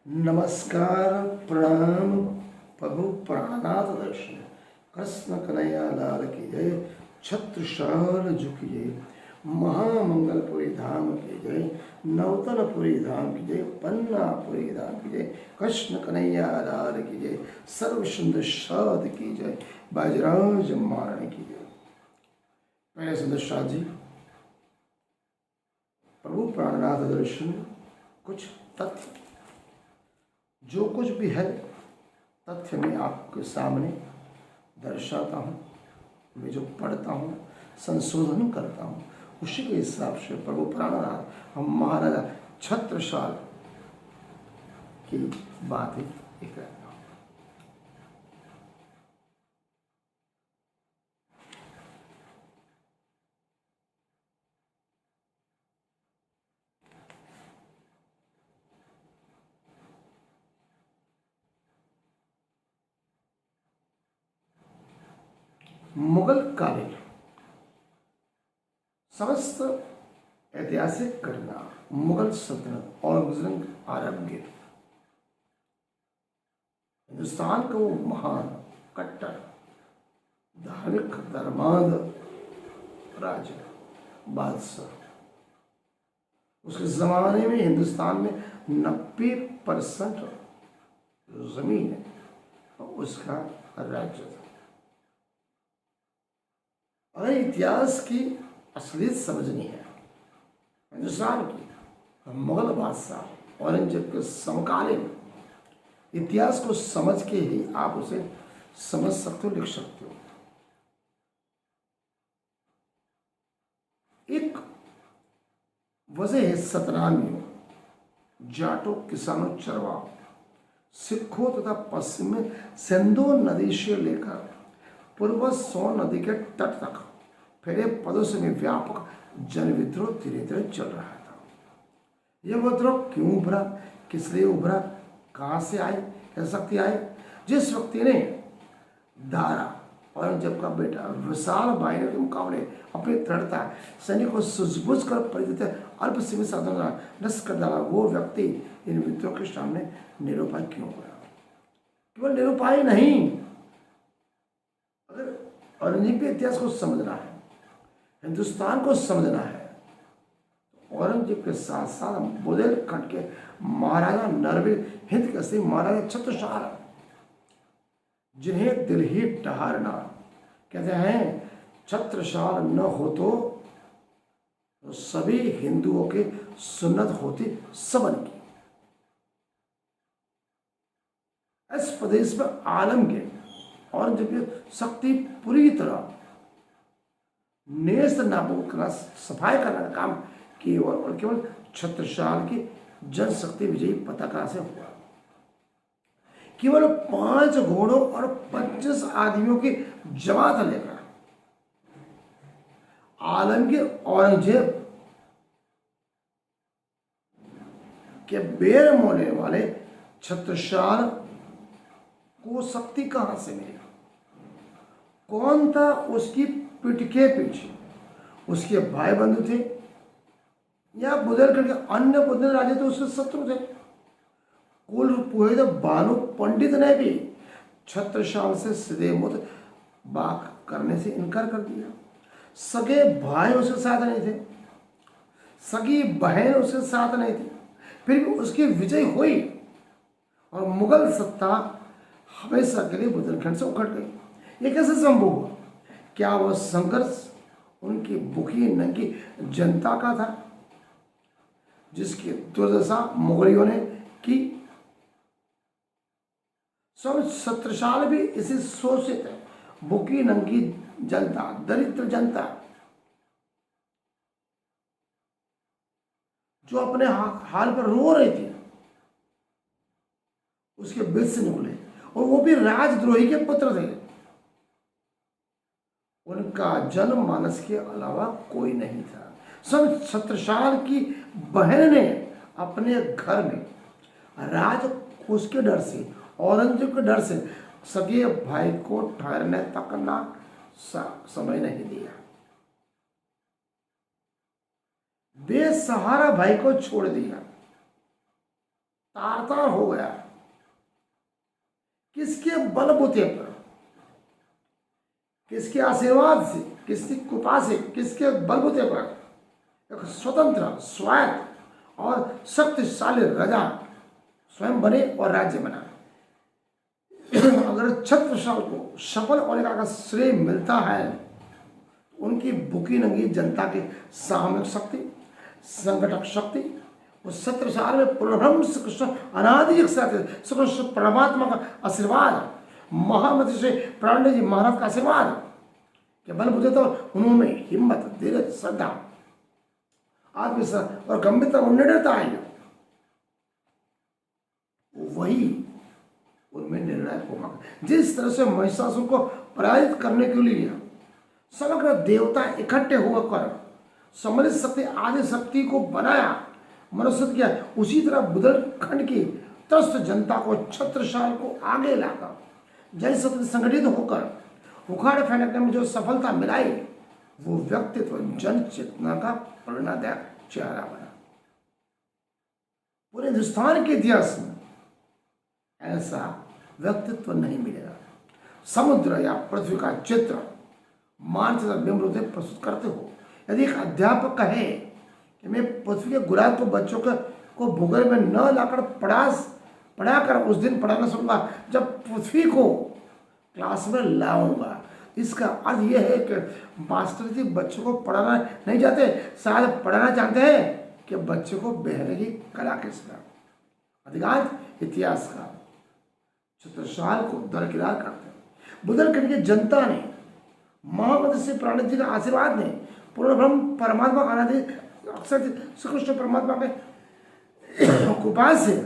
नमस्कार, प्रणाम। प्रभु प्राणनाथ दर्शन कृष्ण कन्हैया लाल की जय। छत्रसाल झुकी जय। महामंगलपुरी धाम की जय। नवतनपुरी धाम की जय। पन्नापुरी धाम की जय। कृष्ण कन्हैया लाल की जय। सर्व सुंदर साध की जय। बाजराज महारानी की जय। पहले सुंदर साध जी, प्रभु प्राणनाथ दर्शन कुछ तथ्य जो कुछ भी है तथ्य मैं आपके सामने दर्शाता हूँ। मैं जो पढ़ता हूँ, संशोधन करता हूँ, उसी के हिसाब से प्रभु प्राणनाथ हम महाराजा छत्रसाल की बातें कहता हूँ। मुगल कालीन समस्त ऐतिहासिक घटना मुगल सल्तनत और औरंगजेब आरंभ हिंदुस्तान का वो महान कट्टर धार्मिक धर्मांध राजा बादशाह, उसके ज़माने में हिंदुस्तान में 90% ज़मीन है और उसका राज्य था। अगर इतिहास की असलियत समझनी है हिंदुस्तान की, तो मुगल बादशाह औरंगजेब के समकालीन इतिहास को समझ के ही आप उसे समझ सकते हो, लिख सकते हो। एक वजह है सतनामियों, जाटों, किसानों, चरवाहों, सिखों तथा पश्चिम में सिंधु नदी से लेकर पूर्व सोन नदी के तट तक फैले प्रदेश में व्यापक जन विद्रोह धीरे धीरे चल रहा था। यह विद्रोह क्यों उभरा, किस लिए उभरा, कहाँ से आए, कैसे शक्ति आए? जिस व्यक्ति ने दारा औरंगजेब का बेटा विशाल बाहिनी के मुकाबले अपनी दृढ़ता सैनिक को सूझबूझ कर परिचित अल्प सीमित साधन नष्ट कर डाला, वो व्यक्ति इन विद्रोह के सामने निरुपाय क्यों हुआ? केवल निरुपाय नहीं, अगर औरंगजेब के इतिहास को समझना है, हिंदुस्तान को समझना है, तो औरंगजेब के साथ साथ बुंदेलखंड के महाराजा नरवीर हिंद के सिंह महाराजा छत्रसाल, जिन्हें दिल ही ठहरना कहते हैं, छत्रसाल न हो तो सभी हिंदुओं की सुन्नत होती सबन की। इस प्रदेश में आलमगीर औरंगजेब की शक्ति पूरी तरह नेस्त नाबूद करना, सफाई करने का काम केवल और केवल छत्रसाल की जनशक्ति विजयी पताका से हुआ। केवल 5 घोड़ों और 25 आदमियों की जमात लेकर आलमगीर औरंगजेब के बेर मोने वाले छत्रसाल को शक्ति कहां से मिली? कौन था उसकी पीठ के पीछे? उसके भाई बंधु थे या बुंदेलखंड के अन्य बुंदेल राजे तो उसके शत्रु थे? कुल पुरोहित बानु पंडित ने भी छत्रसाल से सीधे मुझ बात करने से इनकार कर दिया। सगे भाई उसके साथ नहीं थे, सगी बहन उसके साथ नहीं थी, फिर भी उसकी विजय हुई और मुगल सत्ता हमेशा के लिए बुंदेलखंड से उखड़ गई। ये कैसे संभव हुआ? क्या वह संघर्ष उनकी भूखी नंगी जनता का था जिसकी दुर्दशा मुगलियों ने की? सब छत्रसाल भी इसी सोच से थे। भूखी नंगी जनता, दरिद्र जनता जो अपने हाल पर रो रही थी, उसके बीच से निकले, और वो भी राजद्रोही के पुत्र थे। उनका जनमानस के अलावा कोई नहीं था। सब छत्रसाल की बहन ने अपने घर में राज उसके डर से, औरंगजेब के डर से सगे भाई को ठहरने तक ना समय नहीं दिया। बेसहारा भाई को छोड़ दिया। तार तार हो गया। किसके बलबूते पर, किसके आशीर्वाद से, किसकी कृपा से, किसके बलबूते पर एक स्वतंत्र, स्वायत्त और शक्तिशाली राजा स्वयं बने और राज्य बना। अगर छत्रसाल को सफल होने का श्रेय मिलता है, उनकी भूखी नंगी जनता की सामूहिक शक्ति, संगठक शक्ति, उस छत्रसाल में पूर्णब्रह्म श्री कृष्ण अनादि श्री कृष्ण परमात्मा का आशीर्वाद, महामति से प्राण जी महाराज का आशीर्वाद के बलबूते तो उन्होंने हिम्मत, धीरज, श्रद्धा, आत्मविश्वास और गंभीरता और निडरता आई। वही उनमें निर्णायक होगा। जिस तरह से महिषासुर को पराजित करने के लिए समग्र देवता इकट्ठे होकर सम्मिलित शक्ति आदि शक्ति को बनाया, मनुष्य किया, उसी तरह बुंदेलखंड की त्रस्त जनता को, छत्रसाल को आगे लाकर जन शक्ति संगठित होकर उखाड़ फेंकने में जो सफलता मिलाई, वो व्यक्तित्व जन चेतना का प्रेरणादायक चेहरा बना। पूरे हिंदुस्तान के इतिहास में ऐसा व्यक्तित्व नहीं मिलेगा। समुद्र या पृथ्वी का चित्र मानचित्र बिंब रूप से प्रस्तुत करते हो। यदि एक अध्यापक कहे कि मैं पृथ्वी के गुलाब को बच्चों को भूगोल में न लाकर पढ़ाकर उस दिन पढ़ाना शुरूगा जब पृथ्वी को क्लास में लाऊंगा, इसका अर्थ यह है कि मास्टर जी बच्चों को पढ़ाना नहीं चाहते, शायद पढ़ाना चाहते हैं कि बच्चों को बहने की कला के सिखा। अधिकांश इतिहासकार छत्रसाल को दरकिनार करते हैं। बुंदेलखंड की जनता ने महामति से प्राण जी का आशीर्वाद ने पूर्ण ब्रह्म परमात्मा का अनादि अक्षर श्री कृष्ण परमात्मा के कृपा से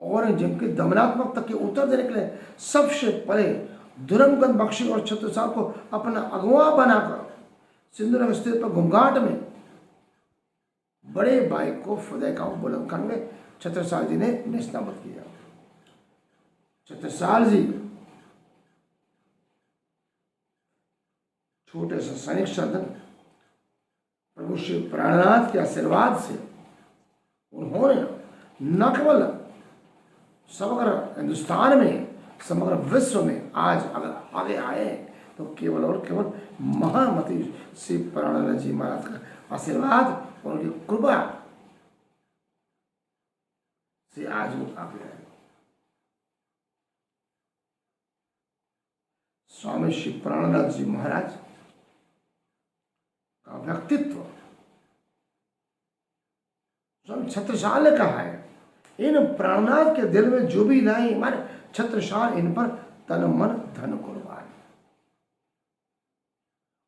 औरंगजेब के दमनात्मक तक के उत्तर देने के लिए सबसे पहले धुरंगन बख्शी और छत्रसाल को अपना अगुवा बनाकर सिंधु स्थित पर घूंघाट में बड़े भाई को फतेह गांव बुलंदखंड में छत्रसाल जी ने नेस्तनाबूद किया। छत्रसाल जी छोटे से सैनिक सदन प्रभु श्री प्राणनाथ के आशीर्वाद से उन्होंने न केवल समग्र हिंदुस्तान में, समग्र विश्व में आज अगर आगे आए तो केवल और केवल महामति श्री प्राणनाथ जी महाराज का आशीर्वाद और उनकी कृपा से आज वो आगे आए। स्वामी श्री प्राणनाथ जी महाराज का व्यक्तित्व स्वामी छत्रसाल ने कहा है, इन प्राणनाथ के दिल में जो भी नहीं माने छत्रसाल इन पर तन मन धन कुर्बान।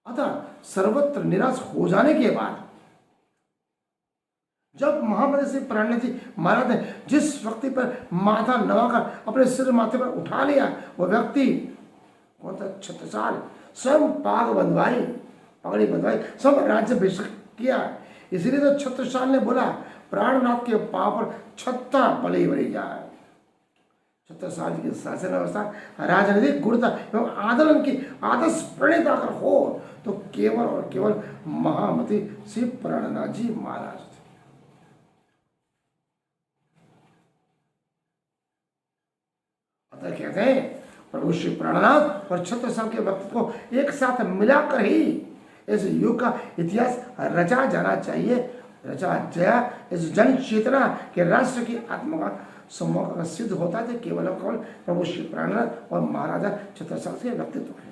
अतः सर्वत्र निराश हो जाने के बाद जब महामति से प्राणनाथ जी महाराज ने जिस व्यक्ति पर माथा नवाकर अपने सिर माथे पर उठा लिया, वह व्यक्ति कौन था? छत्रसाल। स्वयं पगड़ी बंधवाई, सब राज्य अभिषेक किया। इसलिए तो छत्रसाल ने बोला, प्राणनाथ के पांव पर छत्ता बलि बलि जाए। छत्रसाल जी की शासन व्यवस्था राजनीतिक गुणता एवं आंदोलन की आदर्श प्रणेता अगर हो तो केवल और केवल महामति श्री प्राणनाथ जी महाराज थे। अतः कहते हैं प्रभु श्री प्राणनाथ और छत्रसाल के वक्त को एक साथ मिलाकर ही इस युग का इतिहास रचा जाना चाहिए, रचा जया इस जन चेतना के राष्ट्र की आत्मा का सम्मोह का सिद्ध होता है केवल और केवल प्रभु श्री प्राणनाथ और महाराजा छत्रसाल के व्यक्तित्व है।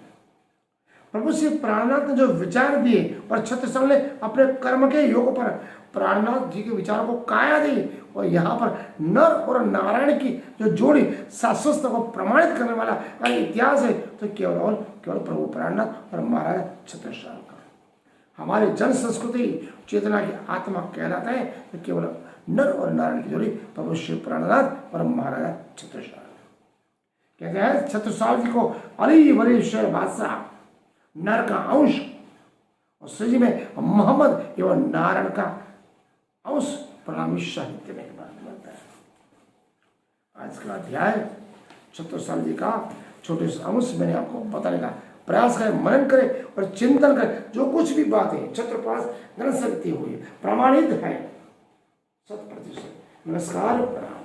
प्रभु श्री प्राणनाथ ने जो विचार दिए और छत्रसाल ने अपने कर्म के योग पर प्राणनाथ जी के विचारों को काया दी, और यहाँ पर नर और नारायण की जो जोड़ी शास्त्र को प्रमाणित करने वाला इतिहास है तो केवल और केवल प्रभु प्राणनाथ और महाराजा छत्रसाल का। हमारे जन संस्कृति चेतना की आत्मा कहलाता है तो केवल नर और नारायण की जोड़ी प्रभु श्री प्राणनाथ और महाराजा छत्रसाल। कहते हैं छत्रसाल जी को अली वली शेर बादशाह, नर का अंश, और श्री में मोहम्मद एवं नारायण का अंश प्रणामी साहित्य में बनता है। आज का अध्याय छत्रसाल जी का छोटे से अंश मैंने आपको बताने का प्रयास करें, मनन करें और चिंतन करें। जो कुछ भी बातें छत्रपाल ग्रंथ से लिखी हुई है प्रमाणित है 100%। नमस्कार प्रणाम।